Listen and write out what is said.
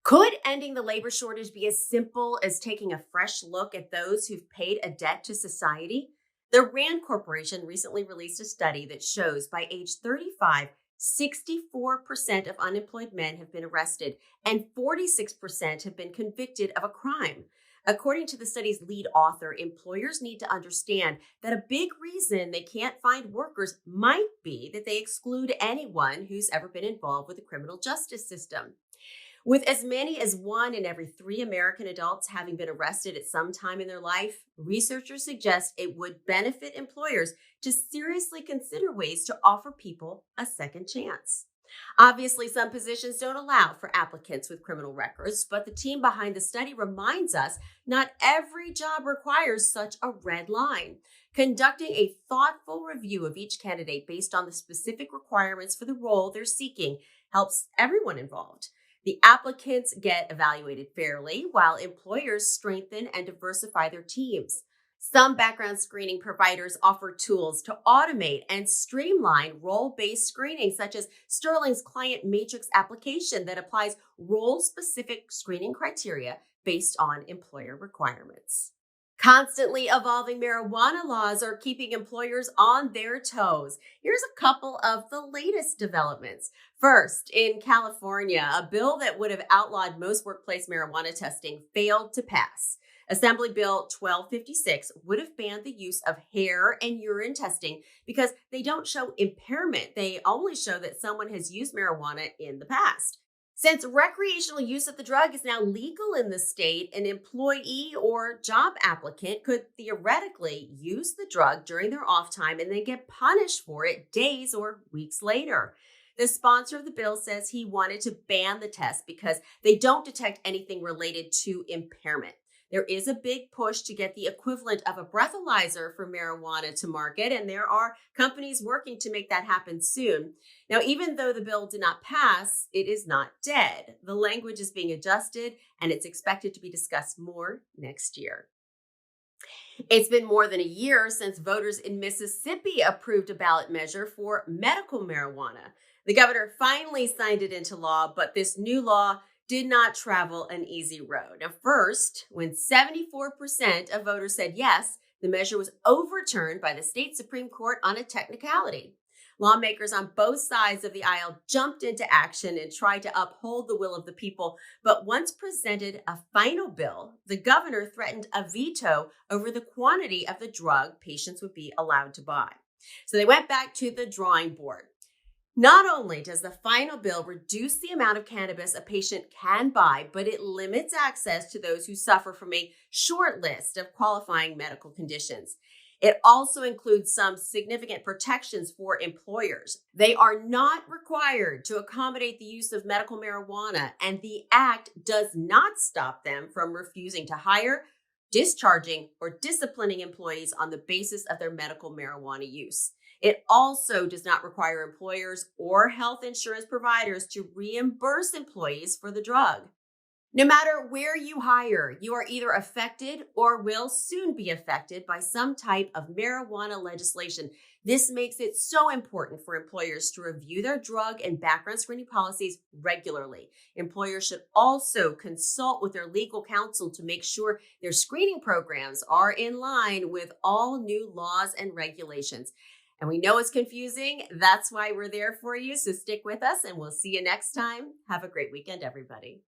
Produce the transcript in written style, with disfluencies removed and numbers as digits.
Could ending the labor shortage be as simple as taking a fresh look at those who've paid a debt to society? The RAND Corporation recently released a study that shows by age 35, 64% of unemployed men have been arrested and 46% have been convicted of a crime. According to the study's lead author, employers need to understand that a big reason they can't find workers might be that they exclude anyone who's ever been involved with the criminal justice system. With as many as 1 in every 3 American adults having been arrested at some time in their life, researchers suggest it would benefit employers to seriously consider ways to offer people a second chance. Obviously, some positions don't allow for applicants with criminal records, but the team behind the study reminds us not every job requires such a red line. Conducting a thoughtful review of each candidate based on the specific requirements for the role they're seeking helps everyone involved. The applicants get evaluated fairly, while employers strengthen and diversify their teams. Some background screening providers offer tools to automate and streamline role-based screening, such as Sterling's Client Matrix application that applies role-specific screening criteria based on employer requirements. Constantly evolving marijuana laws are keeping employers on their toes. Here's a couple of the latest developments. First, in California, a bill that would have outlawed most workplace marijuana testing failed to pass. Assembly Bill 1256 would have banned the use of hair and urine testing because they don't show impairment. They only show that someone has used marijuana in the past. Since recreational use of the drug is now legal in the state, an employee or job applicant could theoretically use the drug during their off time and then get punished for it days or weeks later. The sponsor of the bill says he wanted to ban the test because they don't detect anything related to impairment. There is a big push to get the equivalent of a breathalyzer for marijuana to market, and there are companies working to make that happen soon. Now, even though the bill did not pass, it is not dead. The language is being adjusted, and it's expected to be discussed more next year. It's been more than a year since voters in Mississippi approved a ballot measure for medical marijuana. The governor finally signed it into law, but this new law did not travel an easy road. Now, first, when 74% of voters said yes, the measure was overturned by the state Supreme Court on a technicality. Lawmakers on both sides of the aisle jumped into action and tried to uphold the will of the people. But once presented a final bill, the governor threatened a veto over the quantity of the drug patients would be allowed to buy. So they went back to the drawing board. Not only does the final bill reduce the amount of cannabis a patient can buy, but it limits access to those who suffer from a short list of qualifying medical conditions. It also includes some significant protections for employers. They are not required to accommodate the use of medical marijuana, and the act does not stop them from refusing to hire, discharging, or disciplining employees on the basis of their medical marijuana use. It also does not require employers or health insurance providers to reimburse employees for the drug. No matter where you hire, you are either affected or will soon be affected by some type of marijuana legislation. This makes it so important for employers to review their drug and background screening policies regularly. Employers should also consult with their legal counsel to make sure their screening programs are in line with all new laws and regulations. And we know it's confusing. That's why we're there for you. So stick with us and we'll see you next time. Have a great weekend, everybody.